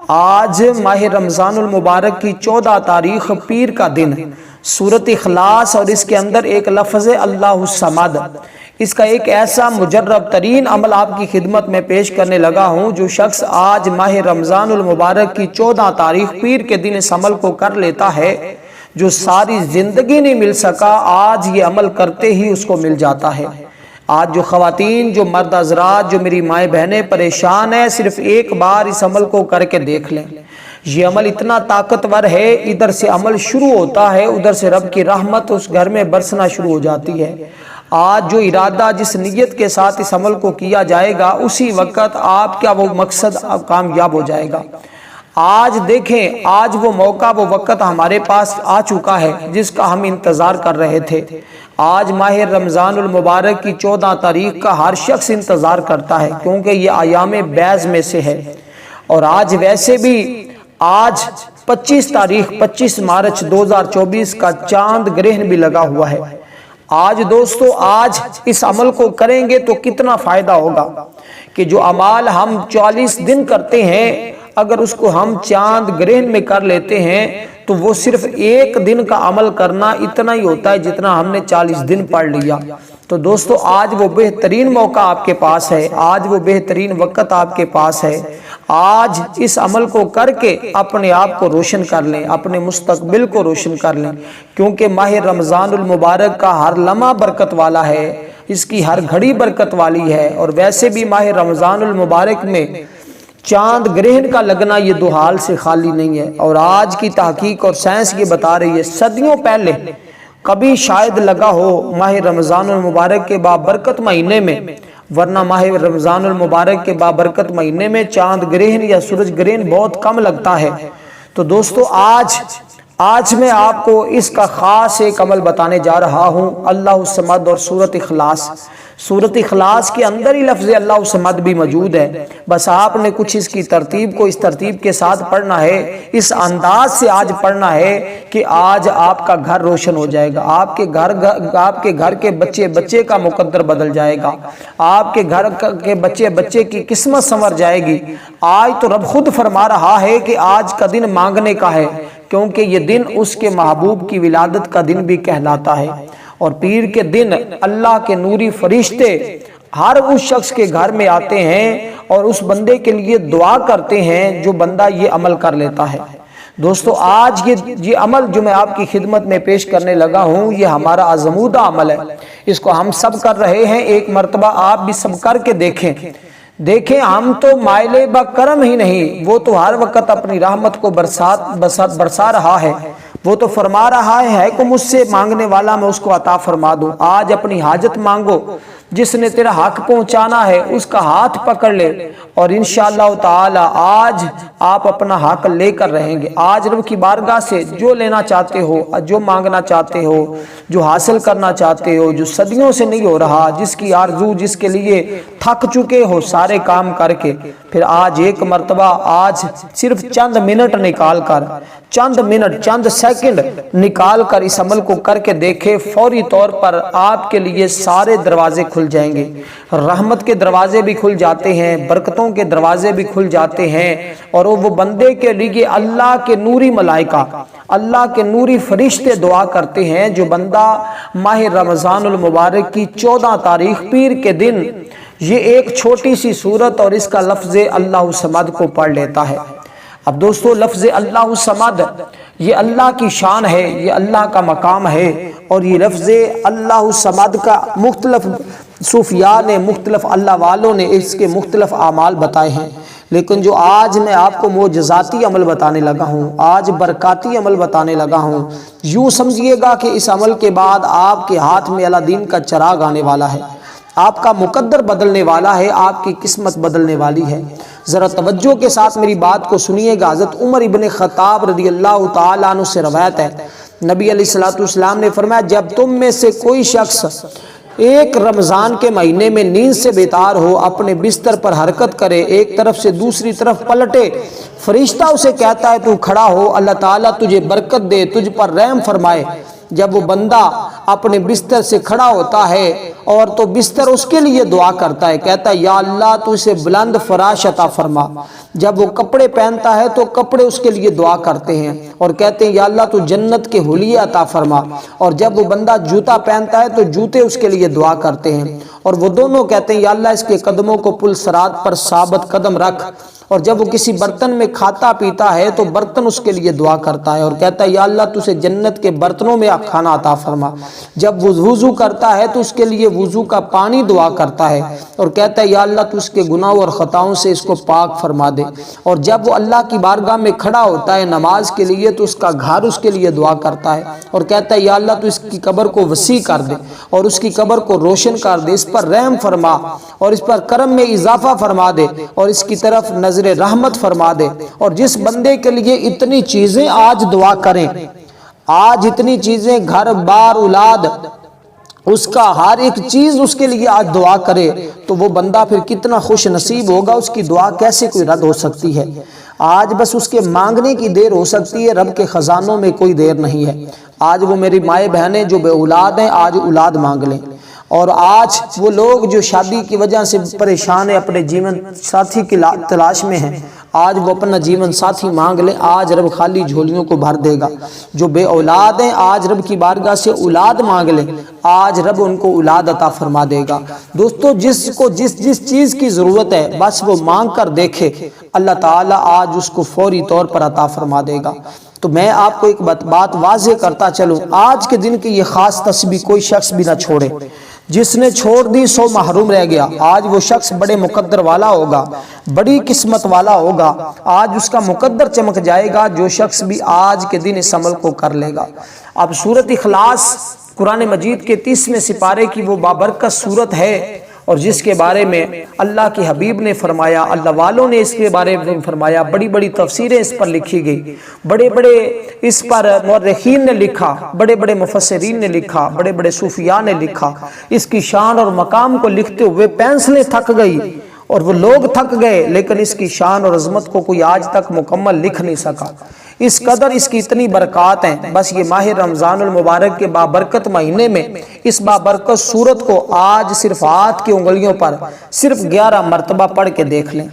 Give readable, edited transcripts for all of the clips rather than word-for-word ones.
آج ماہ رمضان المبارک کی 14 تاریخ پیر کا دن، سورۃ اخلاص اور اس کے اندر ایک لفظ اللہ الصمد، اس کا ایک ایسا مجرب ترین عمل آپ کی خدمت میں پیش کرنے لگا ہوں۔ جو شخص آج ماہ رمضان المبارک کی 14 تاریخ پیر کے دن اس عمل کو کر لیتا ہے، جو ساری زندگی نہیں مل سکا، آج یہ عمل کرتے ہی اس کو مل جاتا ہے۔ آج جو خواتین، جو مرد حضرات، جو میری مائیں بہنیں پریشان ہیں، صرف ایک بار اس عمل کو کر کے دیکھ لیں۔ یہ عمل اتنا طاقتور ہے، ادھر سے عمل شروع ہوتا ہے، ادھر سے رب کی رحمت اس گھر میں برسنا شروع ہو جاتی ہے۔ آج جو ارادہ، جس نیت کے ساتھ اس عمل کو کیا جائے گا، اسی وقت آپ کا وہ مقصد کامیاب ہو جائے گا۔ آج دیکھیں، آج وہ موقع، وہ وقت ہمارے پاس آ چکا ہے جس کا ہم انتظار کر رہے تھے۔ آج ماہ رمضان المبارک کی 14 تاریخ کا ہر شخص انتظار کرتا ہے، کیونکہ یہ ایام بیض میں سے ہے۔ اور آج ویسے بھی آج 25 مارچ 2024 کا چاند گرہن بھی لگا ہوا ہے۔ آج دوستو، آج اس عمل کو کریں گے تو کتنا فائدہ ہوگا کہ جو اعمال ہم 40 دن کرتے ہیں، اگر اس کو ہم چاند گرہن میں کر لیتے ہیں تو وہ صرف ایک دن کا عمل کرنا اتنا ہی ہوتا ہے جتنا ہم نے 40 دن پڑھ لیا۔ تو دوستو، آج وہ بہترین موقع آپ کے پاس ہے، آج وہ بہترین وقت آپ کے پاس ہے۔ آج اس عمل کو کر کے اپنے آپ کو روشن کر لیں، اپنے مستقبل کو روشن کر لیں، کیونکہ ماہ رمضان المبارک کا ہر لمحہ برکت والا ہے، اس کی ہر گھڑی برکت والی ہے۔ اور ویسے بھی ماہ رمضان المبارک میں چاند گرہن کا لگنا یہ دو حال سے خالی نہیں ہے۔ اور آج کی تحقیق اور سائنس یہ بتا رہی ہے، صدیوں پہلے کبھی شاید لگا ہو ماہ رمضان المبارک کے بابرکت مہینے میں، ورنہ ماہ رمضان المبارک کے بابرکت مہینے میں چاند گرہن یا سورج گرہن بہت کم لگتا ہے۔ تو دوستو، آج میں آپ کو اس کا خاص ایک عمل بتانے جا رہا ہوں، اللہ الصمد اور سورۃ اخلاص۔ سورۃ اخلاص کے اندر ہی لفظ اللہ الصمد بھی موجود ہے، بس آپ نے کچھ اس کی ترتیب کو اس ترتیب کے ساتھ پڑھنا ہے، اس انداز سے آج پڑھنا ہے کہ آج آپ کا گھر روشن ہو جائے گا، آپ کے گھر کے بچے کا مقدر بدل جائے گا، آپ کے گھر کے بچے کی قسمت سنور جائے گی۔ آج تو رب خود فرما رہا ہے کہ آج کا دن مانگنے کا ہے، کیونکہ یہ دن اس کے محبوب کی ولادت کا دن بھی کہلاتا ہے۔ اور پیر کے دن اللہ کے نوری فرشتے ہر اس شخص کے گھر میں آتے ہیں اور اس بندے کے لیے دعا کرتے ہیں جو بندہ یہ عمل کر لیتا ہے۔ دوستو، آج یہ عمل جو میں آپ کی خدمت میں پیش کرنے لگا ہوں، یہ ہمارا آزمودہ عمل ہے، اس کو ہم سب کر رہے ہیں۔ ایک مرتبہ آپ بھی سب کر کے دیکھیں، ہم تو مائل بکرم ہی نہیں، وہ تو ہر وقت اپنی رحمت کو برسا رہا ہے۔ وہ تو فرما رہا ہے کہ مجھ سے مانگنے والا میں اس کو عطا فرما دوں۔ آج اپنی حاجت مانگو، جس نے تیرا حق پہنچانا ہے اس کا ہاتھ پکڑ لے، اور انشاءاللہ تعالی آج آپ اپنا حق لے کر رہیں گے۔ آج رب کی بارگاہ سے جو لینا چاہتے ہو، جو مانگنا چاہتے ہو، جو حاصل کرنا چاہتے ہو، جو صدیوں سے نہیں ہو رہا، جس کی آرزو، جس کے لیے تھک چکے ہو سارے کام کر کے، پھر آج ایک مرتبہ، آج صرف چند منٹ نکال کر، چند سیکنڈ نکال کر اس عمل کو کر کے دیکھے، فوری طور پر آپ کے لیے سارے دروازے کھل جائیں گے۔ رحمت کے دروازے بھی کھل جاتے ہیں، برکتوں کے دروازے بھی کھل جاتے ہیں، اور وہ بندے کے لیے اللہ کے نوری ملائکہ، اللہ کے نوری فرشتے دعا کرتے ہیں۔ جو بندہ ماہ رمضان المبارک کی 14 تاریخ پیر کے دن یہ ایک چھوٹی سی سورت اور اس کا لفظ اللہ الصمد کو پڑھ لیتا ہے۔ اب دوستو، لفظ اللہ الصمد یہ اللہ کی شان ہے، یہ اللہ کا مقام ہے، اور یہ لفظ اللہ الصمد کا مختلف صوفیاء نے، مختلف اللہ والوں نے اس کے مختلف اعمال بتائے ہیں، لیکن جو آج میں آپ کو معجزاتی عمل بتانے لگا ہوں، آج برکاتی عمل بتانے لگا ہوں، یوں سمجھیے گا کہ اس عمل کے بعد آپ کے ہاتھ میں اللہ دین کا چراغ آنے والا ہے، آپ کا مقدر بدلنے والا ہے، آپ کی قسمت بدلنے والی ہے۔ ذرا توجہ کے ساتھ میری بات کو سنیے گا۔ حضرت عمر ابن خطاب رضی اللہ تعالیٰ عنہ سے روایت ہے، نبی علیہ الصلوۃ والسلام نے فرمایا، جب تم میں سے کوئی شخص ایک رمضان کے مہینے میں نیند سے بیدار ہو، اپنے بستر پر حرکت کرے، ایک طرف سے دوسری طرف پلٹے، فرشتہ اسے کہتا ہے تو کھڑا ہو، اللہ تعالیٰ تجھے برکت دے، تجھ پر رحم فرمائے، جب وہ بندہ اپنے بستر سے کھڑا ہوتا ہے اور تو بستر اس کے لیے دعا کرتا ہے، کہتا ہے یا اللہ تو اسے بلند فراش عطا فرما۔ جب وہ کپڑے پہنتا ہے تو کپڑے اس کے لیے دعا کرتے ہیں اور کہتے ہیں یا اللہ تو جنت کے حلیے عطا فرما۔ اور جب وہ بندہ جوتا پہنتا ہے تو جوتے اس کے لیے دعا کرتے ہیں اور وہ دونوں کہتے ہیں یا اللہ اس کے قدموں کو پل صراط پر ثابت قدم رکھ۔ اور جب وہ کسی برتن میں کھاتا پیتا ہے تو برتن اس کے لیے دعا کرتا ہے اور کہتا ہے یا اللہ تو اسے جنت کے برتنوں میں کھانا عطا فرما۔ جب وہ وضو کرتا ہے تو اس کے لیے وضو کا پانی دعا کرتا ہے اور کہتا ہے یا اللہ تو اس کے گناہوں اور خطاؤں سے اس کو پاک فرما دے۔ اور جب وہ اللہ کی بارگاہ میں کھڑا ہوتا ہے نماز کے لیے تو اس کا گھر اس کے لیے دعا کرتا ہے اور کہتا ہے یا اللہ تو اس کی قبر کو وسیع کر دے اور اس کی قبر کو روشن کر دے، اس پر رحم فرما اور اس پر کرم میں اضافہ فرما دے اور اس کی طرف نظر رحمت فرما دے۔ اور جس بندے کے لیے اتنی چیزیں آج دعا کریں، آج اتنی چیزیں گھر بار اولاد، اس کا ہر ایک چیز اس کے لیے آج دعا کرے تو وہ بندہ پھر کتنا خوش نصیب ہوگا، اس کی دعا کیسے کوئی رد ہو سکتی ہے۔ آج بس اس کے مانگنے کی دیر ہو سکتی ہے، رب کے خزانوں میں کوئی دیر نہیں ہے۔ آج وہ میری مائیں بہنیں جو بے اولاد ہیں آج اولاد مانگ لیں، اور آج وہ لوگ جو شادی کی وجہ سے پریشان ہیں، اپنے جیون ساتھی کی تلاش میں ہیں، آج وہ اپنا جیون ساتھی مانگ لیں، آج رب خالی جھولیوں کو بھر دے گا۔ جو بے اولاد ہیں آج رب کی بارگاہ سے اولاد مانگ لیں، آج رب ان کو اولاد عطا فرما دے گا۔ دوستو جس کو جس چیز کی ضرورت ہے بس وہ مانگ کر دیکھے، اللہ تعالیٰ آج اس کو فوری طور پر عطا فرما دے گا۔ تو میں آپ کو ایک بات واضح کرتا چلوں، آج کے دن کی یہ خاص تسبیح کوئی شخص بھی نہ چھوڑے، جس نے چھوڑ دی سو محروم رہ گیا۔ آج وہ شخص بڑے مقدر والا ہوگا، بڑی قسمت والا ہوگا، آج اس کا مقدر چمک جائے گا جو شخص بھی آج کے دن اس عمل کو کر لے گا۔ اب سورۃ اخلاص قرآن مجید کے 30ویں سپارے کی وہ بابرکت سورت ہے اور جس کے بارے میں اللہ کے حبیب نے فرمایا، اللہ والوں نے اس کے بارے میں فرمایا، بڑی بڑی تفسیریں اس پر لکھی گئی، بڑے بڑے اس پر مورخین نے لکھا، بڑے بڑے مفسرین نے لکھا، بڑے بڑے صوفیاء نے لکھا۔ اس کی شان اور مقام کو لکھتے ہوئے پینسلیں تھک گئی اور وہ لوگ تھک گئے، لیکن اس کی شان اور عظمت کو کوئی آج تک مکمل لکھ نہیں سکا۔ اس قدر اس کی اتنی برکات ہیں، بس یہ ماہ رمضان المبارک کے بابرکت مہینے میں اس بابرکت سورت کو آج صرف ہاتھ کی انگلیوں پر صرف 11 مرتبہ پڑھ کے دیکھ لیں،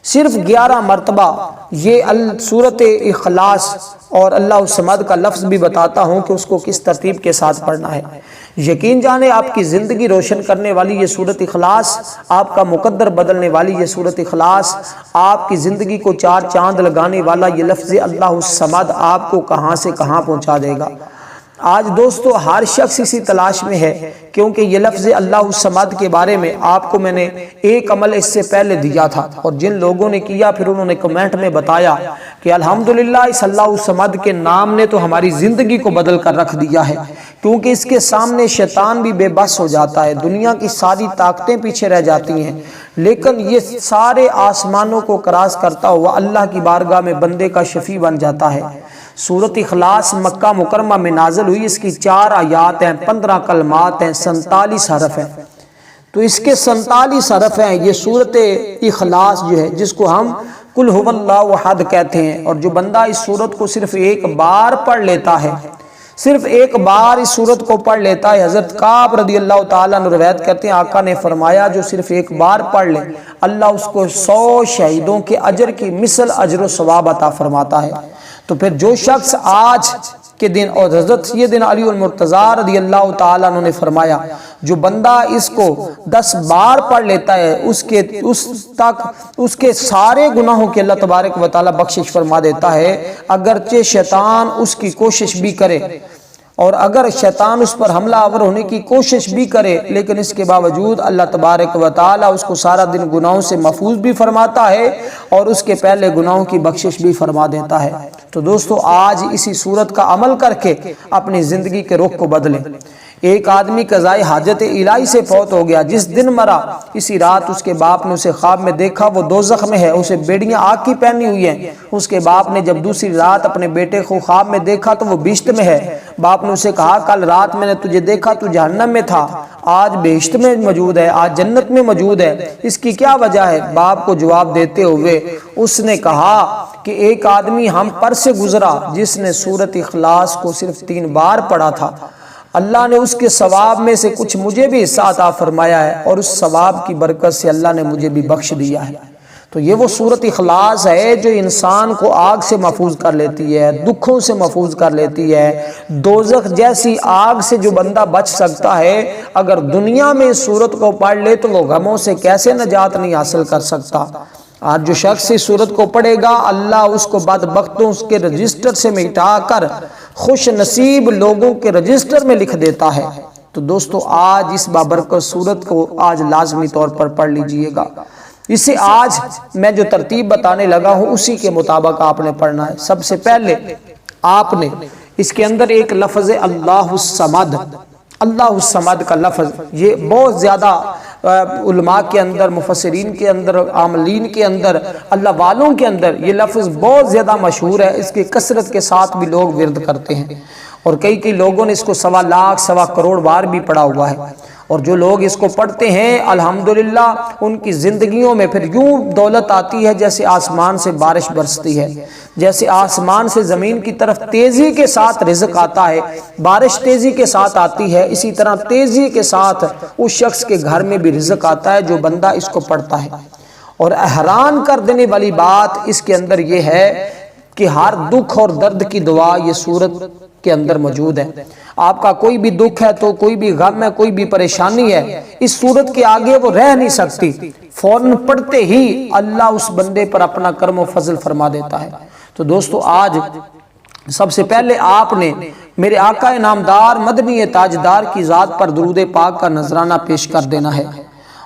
صرف 11 مرتبہ۔ یہ سورت اخلاص اور اللہ الصمد کا لفظ بھی بتاتا ہوں کہ اس کو کس ترتیب کے ساتھ پڑھنا ہے۔ یقین جانے آپ کی زندگی روشن کرنے والی یہ سورت اخلاص، آپ کا مقدر بدلنے والی یہ سورت اخلاص، آپ کی زندگی کو 4 چاند لگانے والا یہ لفظ اللہ الصمد آپ کو کہاں سے کہاں پہنچا دے گا۔ آج دوستو ہر شخص اسی تلاش میں ہے، کیونکہ یہ لفظ اللہ الصمد کے بارے میں آپ کو میں نے ایک عمل اس سے پہلے دیا تھا، اور جن لوگوں نے کیا پھر انہوں نے کمنٹ میں بتایا کہ الحمدللہ اس اللہ الصمد کے نام نے تو ہماری زندگی کو بدل کر رکھ دیا ہے، کیونکہ اس کے سامنے شیطان بھی بے بس ہو جاتا ہے، دنیا کی ساری طاقتیں پیچھے رہ جاتی ہیں، لیکن یہ سارے آسمانوں کو کراس کرتا ہوا اللہ کی بارگاہ میں بندے کا شفیع بن جاتا ہے۔ سورت اخلاص مکہ مکرمہ میں نازل ہوئی، اس کی 4 آیات ہیں، 15 کلمات ہیں، 47 حرف ہیں۔ تو اس کے 47 حرف ہیں۔ یہ سورت اخلاص جو ہے جس کو ہم قل هو اللہ احد کہتے ہیں، اور جو بندہ اس سورت کو صرف ایک بار پڑھ لیتا ہے، صرف ایک بار اس سورت کو پڑھ لیتا ہے، حضرت کعب رضی اللہ تعالیٰ عنہ روایت کرتے ہیں آقا نے فرمایا جو صرف ایک بار پڑھ لے اللہ اس کو 100 شہیدوں کے اجر کی مثل اجر و ثواب عطا فرماتا ہے۔ تو پھر جو شخص آج کے دن، اور حضرت سیدنا علی المرتضیٰ رضی اللہ تعالیٰ عنہ نے فرمایا جو بندہ اس کو 10 بار پڑھ لیتا ہے اس کے سارے گناہوں کے اللہ تبارک و تعالیٰ بخشش فرما دیتا ہے، اگرچہ شیطان اس کی کوشش بھی کرے، اور اگر شیطان اس پر حملہ آور ہونے کی کوشش بھی کرے، لیکن اس کے باوجود اللہ تبارک و تعالیٰ اس کو سارا دن گناہوں سے محفوظ بھی فرماتا ہے اور اس کے پہلے گناہوں کی بخشش بھی فرما دیتا ہے۔ تو دوستو آج اسی صورت کا عمل کر کے اپنی زندگی کے رخ کو بدلیں۔ ایک آدمی قضائے حاجت الہی سے فوت ہو گیا، جس دن مرا اسی رات اس کے باپ نے اسے خواب میں دیکھا وہ دوزخ میں ہے، اسے بیڑیاں آگ کی پہنی ہوئی ہیں۔ اس کے باپ نے جب دوسری رات اپنے بیٹے کو خواب میں دیکھا تو وہ بہشت میں ہے۔ باپ نے اسے کہا کل رات میں نے تجھے دیکھا تو جہنم میں تھا، آج بہشت میں موجود ہے، آج جنت میں موجود ہے، اس کی کیا وجہ ہے؟ باپ کو جواب دیتے ہوئے اس نے کہا کہ ایک آدمی ہم پر سے گزرا جس نے سورۃ اخلاص کو صرف 3 بار پڑھا تھا، اللہ نے اس کے ثواب میں سے کچھ مجھے بھی حصہ عطا فرمایا ہے اور اس ثواب کی برکت سے اللہ نے مجھے بھی بخش دیا ہے۔ تو یہ وہ سورۃ اخلاص ہے جو انسان کو آگ سے محفوظ کر لیتی ہے، دکھوں سے محفوظ کر لیتی ہے، دوزخ جیسی آگ سے جو بندہ بچ سکتا ہے، اگر دنیا میں اس سورت کو پڑھ لے تو وہ غموں سے کیسے نجات نہیں حاصل کر سکتا۔ آج جو شخص اس سورت کو پڑھے گا، اللہ اس کو بدبختوں کے رجسٹر سے مٹا کر خوش نصیب لوگوں کے رجسٹر میں لکھ دیتا ہے۔ تو دوستو آج اس بابرکت سورت کو آج لازمی طور پر پڑھ لیجئے گا۔ اسے آج میں جو ترتیب بتانے لگا ہوں اسی کے مطابق آپ نے پڑھنا ہے۔ سب سے پہلے آپ نے اس کے اندر ایک لفظ اللہ الصمد، اللہ الصمد کا لفظ، یہ بہت زیادہ علماء کے اندر، مفسرین کے اندر، عاملین کے اندر، اللہ والوں کے اندر یہ لفظ بہت زیادہ مشہور ہے۔ اس کی کثرت کے ساتھ بھی لوگ ورد کرتے ہیں اور کئی لوگوں نے اس کو 1.25 لاکھ 1.25 کروڑ بار بھی پڑھا ہوا ہے۔ اور جو لوگ اس کو پڑھتے ہیں الحمدللہ ان کی زندگیوں میں پھر یوں دولت آتی ہے جیسے آسمان سے بارش برستی ہے، جیسے آسمان سے زمین کی طرف تیزی کے ساتھ رزق آتا ہے، بارش تیزی کے ساتھ آتی ہے، اسی طرح تیزی کے ساتھ اس شخص کے گھر میں بھی رزق آتا ہے جو بندہ اس کو پڑھتا ہے۔ اور حیران کر دینے والی بات اس کے اندر یہ ہے کہ ہر دکھ اور درد کی دعا یہ سورت کے اندر موجود ہے۔ آپ کا کوئی بھی دکھ ہے تو کوئی بھی غم ہے، کوئی بھی پریشانی ہے، اس سورت کے آگے وہ رہ نہیں سکتی، فوراً پڑھتے ہی اللہ اس بندے پر اپنا کرم و فضل فرما دیتا ہے۔ تو دوستو آج سب سے پہلے آپ نے میرے آقا نامدار مدنی تاجدار کی ذات پر درود پاک کا نذرانہ پیش کر دینا ہے،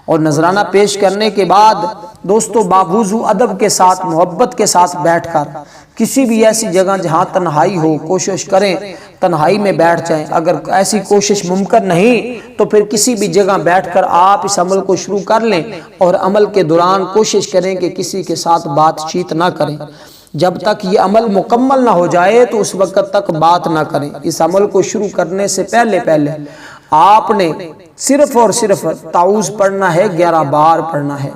اور نذرانہ پیش کرنے کے بعد دوستو باوضو ادب کے ساتھ، محبت کے ساتھ بیٹھ کر کسی بھی ایسی جگہ جہاں تنہائی ہو کوشش کریں تنہائی میں بیٹھ جائیں۔ اگر ایسی کوشش ممکن نہیں تو پھر کسی بھی جگہ بیٹھ کر آپ اس عمل کو شروع کر لیں، اور عمل کے دوران کوشش کریں کہ کسی کے ساتھ بات چیت نہ کریں۔ جب تک یہ عمل مکمل نہ ہو جائے تو اس وقت تک بات نہ کریں۔ اس عمل کو شروع کرنے سے پہلے آپ نے صرف اور صرف تعوذ پڑھنا ہے، 11 بار پڑھنا ہے۔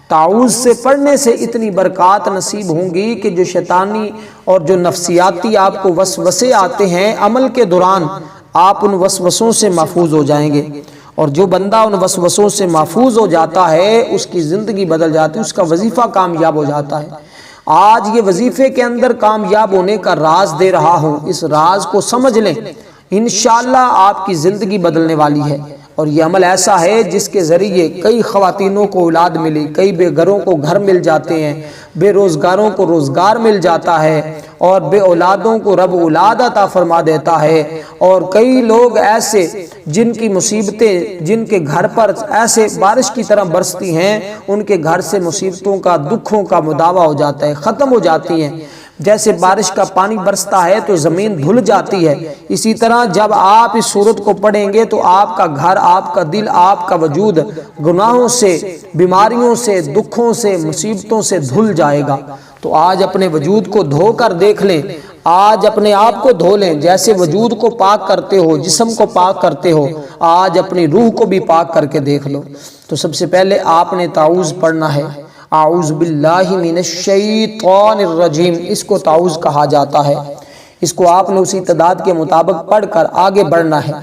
تعوذ سے پڑھنے سے اتنی برکات نصیب ہوں گی کہ جو شیطانی اور جو نفسیاتی آپ کو وسوسے آتے ہیں عمل کے دوران، آپ ان وسوسوں سے محفوظ ہو جائیں گے، اور جو بندہ ان وسوسوں سے محفوظ ہو جاتا ہے اس کی زندگی بدل جاتی ہے، اس کا وظیفہ کامیاب ہو جاتا ہے۔ آج یہ وظیفے کے اندر کامیاب ہونے کا راز دے رہا ہوں، اس راز کو سمجھ لیں، انشاءاللہ آپ کی زندگی بدلنے والی ہے۔ اور یہ عمل ایسا ہے جس کے ذریعے کئی خواتینوں کو اولاد ملی، کئی بے گھروں کو گھر مل جاتے ہیں، بے روزگاروں کو روزگار مل جاتا ہے، اور بے اولادوں کو رب اولاد عطا فرما دیتا ہے، اور کئی لوگ ایسے جن کی مصیبتیں جن کے گھر پر ایسے بارش کی طرح برستی ہیں، ان کے گھر سے مصیبتوں کا، دکھوں کا مداوع ہو جاتا ہے، ختم ہو جاتی ہیں۔ جیسے بارش کا پانی برستا ہے تو زمین دھل جاتی ہے، اسی طرح جب آپ اس سورت کو پڑھیں گے تو آپ کا گھر، آپ کا دل، آپ کا وجود گناہوں سے، بیماریوں سے، دکھوں سے، مصیبتوں سے دھل جائے گا۔ تو آج اپنے وجود کو دھو کر دیکھ لیں، آج اپنے آپ کو دھو لیں، جیسے وجود کو پاک کرتے ہو، جسم کو پاک کرتے ہو، آج اپنی روح کو بھی پاک کر کے دیکھ لو۔ تو سب سے پہلے آپ نے تعوذ پڑھنا ہے، اعوذ باللہ من الشیطان الرجیم، اس کو تعوذ کہا جاتا ہے۔ اس کو آپ نے اسی تعداد کے مطابق پڑھ کر آگے بڑھنا ہے۔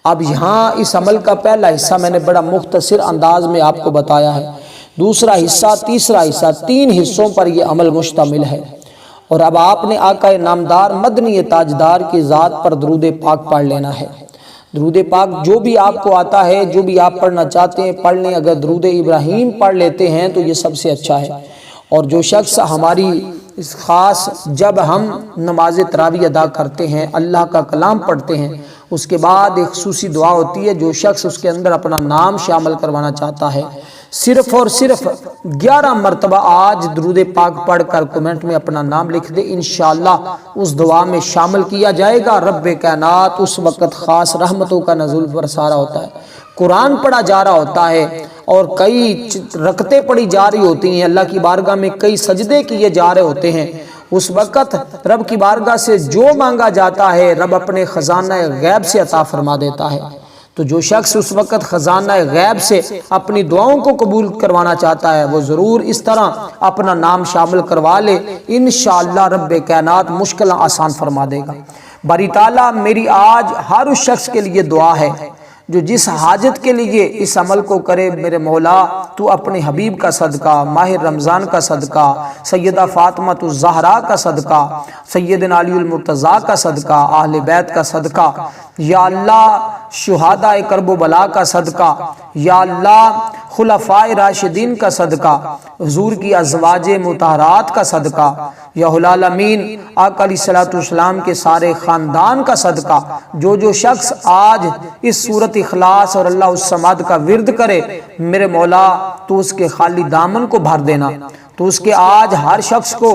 اب یہاں اس عمل کا پہلا حصہ میں نے بڑا مختصر انداز میں آپ کو بتایا ہے، دوسرا حصہ، تیسرا حصہ، 3 حصوں پر یہ عمل مشتمل ہے۔ اور اب آپ نے آقا نامدار مدنی تاجدار کی ذات پر درود پاک پڑھ لینا ہے۔ درود پاک جو بھی آپ کو آتا ہے، جو بھی آپ پڑھنا چاہتے ہیں پڑھ لیں۔ اگر درود ابراہیم پڑھ لیتے ہیں تو یہ سب سے اچھا ہے۔ اور جو شخص ہماری اس خاص جب ہم نماز تراویح ادا کرتے ہیں، اللہ کا کلام پڑھتے ہیں، اس کے بعد ایک خصوصی دعا ہوتی ہے، جو شخص اس کے اندر اپنا نام شامل کروانا چاہتا ہے صرف اور صرف 11 مرتبہ آج درود پاک پڑھ کر کمنٹ میں اپنا نام لکھ دے، انشاءاللہ اس دعا میں شامل کیا جائے گا۔ رب کائنات اس وقت خاص رحمتوں کا نزول برسا رہا ہوتا ہے، قرآن پڑھا جا رہا ہوتا ہے، اور کئی رکعتیں پڑھی جا رہی ہوتی ہیں، اللہ کی بارگاہ میں کئی سجدے کیے جا رہے ہوتے ہیں۔ اس وقت رب کی بارگاہ سے جو مانگا جاتا ہے رب اپنے خزانہ غیب سے عطا فرما دیتا ہے۔ تو جو شخص اس وقت خزانہ غیب سے اپنی دعاؤں کو قبول کروانا چاہتا ہے وہ ضرور اس طرح اپنا نام شامل کروا لے، انشاءاللہ رب کائنات مشکل آسان فرما دے گا۔ باری تعالیٰ میری آج ہر اس شخص کے لیے دعا ہے جو جس حاجت کے لیے اس عمل کو کرے، میرے مولا تو اپنے حبیب کا صدقہ، ماہ رمضان کا صدقہ، سیدہ فاطمہ الزہرا کا صدقہ، سیدنا علی المرتضیٰ کا صدقہ، اہل بیت کا صدقہ، یا اللہ شہداء کرب و بلا کا صدقہ، یا اللہ خلفائے راشدین کا صدقہ، حضور کی ازواج مطہرات کا صدقہ، یا العالمین آقا علیہ الصلوۃ والسلام کے سارے خاندان کا صدقہ، جو شخص آج اس سورت اخلاص اور اللہ الصمد کا ورد کرے، میرے مولا تو اس کے خالی دامن کو بھر دینا، تو اس کے آج ہر شخص کو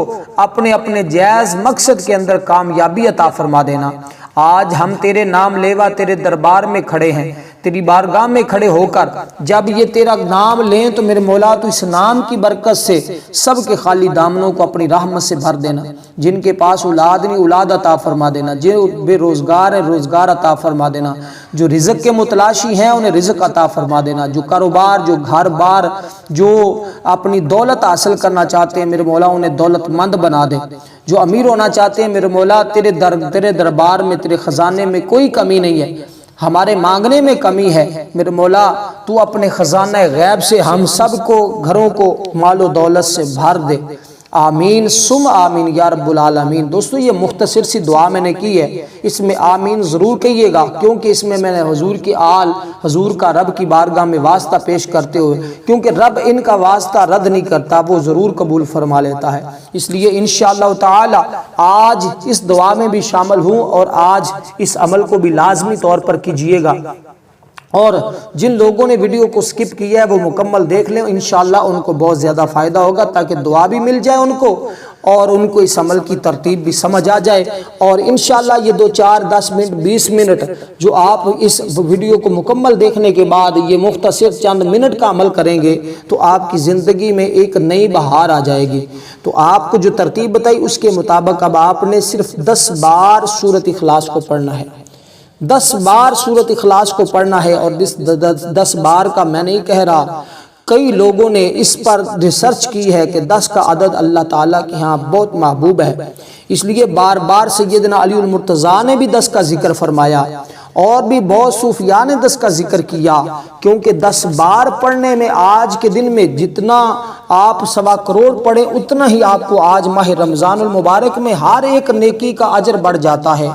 اپنے اپنے جائز مقصد کے اندر کامیابی عطا فرما دینا۔ آج ہم تیرے نام لیوا تیرے دربار میں کھڑے ہیں، تیری بارگاہ میں کھڑے ہو کر جب یہ تیرا نام لیں تو میرے مولا تو اس نام کی برکت سے سب کے خالی دامنوں کو اپنی رحمت سے بھر دینا، جن کے پاس اولاد نہیں اولاد عطا فرما دینا، جو بے روزگار ہیں روزگار عطا فرما دینا، جو رزق کے متلاشی ہیں انہیں رزق عطا فرما دینا، جو کاروبار جو گھر بار جو اپنی دولت حاصل کرنا چاہتے ہیں میرے مولا انہیں دولت مند بنا دے، جو امیر ہونا چاہتے ہیں میرے مولا تیرے دربار میں تیرے خزانے میں کوئی کمی نہیں ہے، ہمارے مانگنے میں کمی ہے، میرے مولا تو اپنے خزانہ غیب سے ہم سب کو گھروں کو مال و دولت سے بھر دے، آمین سم آمین یا رب العالمین۔ دوستو یہ مختصر سی دعا میں نے کی ہے، اس میں آمین ضرور کہیے گا، کیونکہ اس میں نے حضور کی آل حضور کا رب کی بارگاہ میں واسطہ پیش کرتے ہوئے، کیونکہ رب ان کا واسطہ رد نہیں کرتا، وہ ضرور قبول فرما لیتا ہے، اس لیے انشاءاللہ تعالی آج اس دعا میں بھی شامل ہوں اور آج اس عمل کو بھی لازمی طور پر کیجئے گا، اور جن لوگوں نے ویڈیو کو سکپ کیا ہے وہ مکمل دیکھ لیں، انشاءاللہ ان کو بہت زیادہ فائدہ ہوگا، تاکہ دعا بھی مل جائے ان کو اور ان کو اس عمل کی ترتیب بھی سمجھ آ جائے، اور انشاءاللہ یہ 2 4 10 منٹ 20 منٹ جو آپ اس ویڈیو کو مکمل دیکھنے کے بعد یہ مختصر چند منٹ کا عمل کریں گے تو آپ کی زندگی میں ایک نئی بہار آ جائے گی۔ تو آپ کو جو ترتیب بتائی اس کے مطابق اب آپ نے صرف 10 بار سورۃ اخلاص کو پڑھنا ہے، 10 بار سورۃ اخلاص کو پڑھنا ہے، اور 10 بار کا میں نہیں کہہ رہا، کئی لوگوں نے اس پر ریسرچ کی ہے کہ 10 کا عدد اللہ تعالیٰ کے ہاں بہت محبوب ہے، اس لیے بار بار سیدنا علی المرتضیٰ نے بھی 10 کا ذکر فرمایا، اور بھی بہت صوفیاء نے 10 کا ذکر کیا، کیونکہ 10 بار پڑھنے میں آج کے دن میں جتنا آپ 1.25 کروڑ پڑھیں اتنا ہی آپ کو آج ماہ رمضان المبارک میں ہر ایک نیکی کا اجر بڑھ جاتا ہے،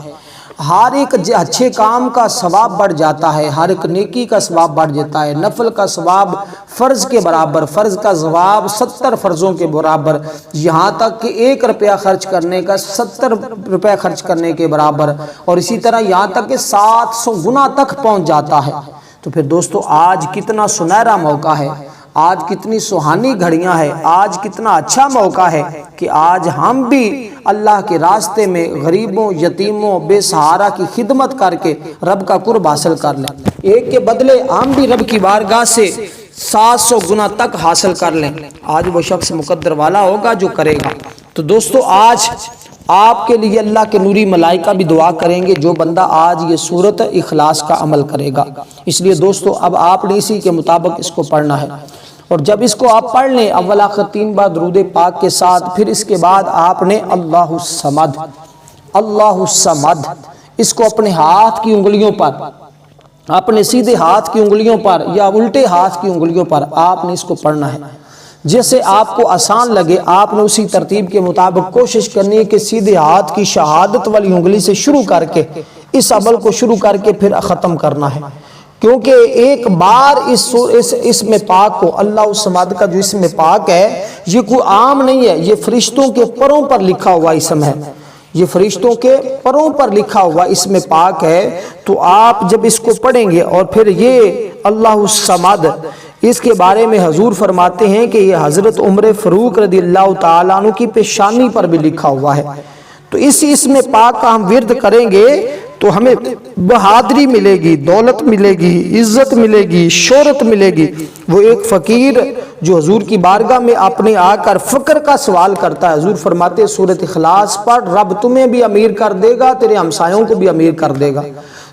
ہر ایک اچھے کام کا ثواب بڑھ جاتا ہے، ہر ایک نیکی کا ثواب بڑھ جاتا ہے، نفل کا ثواب فرض کے برابر، فرض کا ثواب 70 فرضوں کے برابر، یہاں تک کہ 1 روپیہ خرچ کرنے کا 70 روپے خرچ کرنے کے برابر، اور اسی طرح یہاں تک کہ 700 گنا تک پہنچ جاتا ہے۔ تو پھر دوستو آج کتنا سنہرا موقع ہے، آج کتنی سہانی گھڑیاں ہیں، آج کتنا اچھا موقع ہے کہ آج ہم بھی اللہ کے راستے میں غریبوں یتیموں بے سہارا کی خدمت کر کے رب کا قرب حاصل کر لیں، ایک کے بدلے ہم بھی رب کی بارگاہ سے 700 گنا تک حاصل کر لیں، آج وہ شخص مقدر والا ہوگا جو کرے گا۔ تو دوستو آج آپ کے لیے اللہ کے نوری ملائکہ بھی دعا کریں گے جو بندہ آج یہ سورۃ اخلاص کا عمل کرے گا، اس لیے دوستو اب آپ نے اسی کے مطابق اس کو پڑھنا ہے، اور جب اس کو آپ پڑھ لیں اول آخر 3 بار درود پاک کے ساتھ، پھر اس کے بعد آپ نے اللہ الصمد اللہ الصمد اس کو اپنے ہاتھ کی انگلیوں پر، اپنے سیدھے ہاتھ کی انگلیوں پر یا الٹے ہاتھ کی انگلیوں پر آپ نے اس کو پڑھنا ہے، جیسے آپ کو آسان لگے آپ نے اسی ترتیب کے مطابق کوشش کرنی ہے کہ سیدھے ہاتھ کی شہادت والی انگلی سے شروع کر کے اس عمل کو شروع کر کے پھر ختم کرنا ہے، کیونکہ ایک بار اس میں پاک کو اللہ الصمد کا جو اسم پاک ہے یہ کوئی عام نہیں ہے، یہ فرشتوں کے پروں پر لکھا ہوا اسم ہے، یہ فرشتوں کے پروں پر لکھا ہوا اسم پاک ہے۔ تو آپ جب اس کو پڑھیں گے اور پھر یہ اللہ الصمد اس کے بارے میں حضور فرماتے ہیں کہ یہ حضرت عمر فاروق رضی اللہ تعالیٰ عنہ کی پیشانی پر بھی لکھا ہوا ہے، تو اسی اسم پاک کا ہم ورد کریں گے تو ہمیں بہادری ملے گی، دولت ملے گی، عزت ملے گی، شہرت ملے گی۔ وہ ایک فقیر جو حضور کی بارگاہ میں اپنے آ کر فقر کا سوال کرتا ہے، حضور فرماتے سورۃ اخلاص پر رب تمہیں بھی امیر کر دے گا، تیرے ہمسایوں کو بھی امیر کر دے گا۔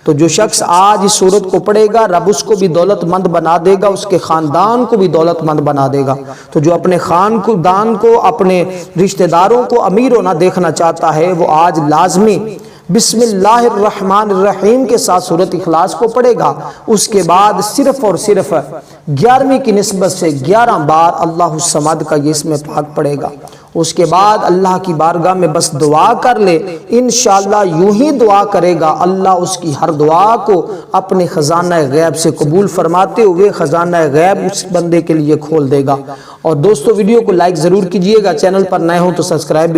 تو جو شخص آج اس سورت کو پڑھے گا رب اس کو بھی دولت مند بنا دے گا، اس کے خاندان کو بھی دولت مند بنا دے گا۔ تو جو اپنے خاندان کو، اپنے رشتہ داروں کو امیر ہونا دیکھنا چاہتا ہے وہ آج لازمی بسم اللہ الرحمن الرحیم کے ساتھ سورۃ اخلاص کو پڑھے گا۔ اس کے بعد صرف اور صرف 11ویں کی نسبت سے 11 بار اللہ الصمد کا یہ اسم پاک پڑھے گا۔ اس کے بعد اللہ کی بارگاہ میں بس دعا کر لے، انشاءاللہ یوں ہی دعا کرے گا، اللہ اس کی ہر دعا کو اپنے خزانہ غیب سے قبول فرماتے ہوئے خزانہ غیب اس بندے کے لیے کھول دے گا۔ اور دوستو ویڈیو کو لائک ضرور کیجئے گا، چینل پر نئے ہوں تو سبسکرائب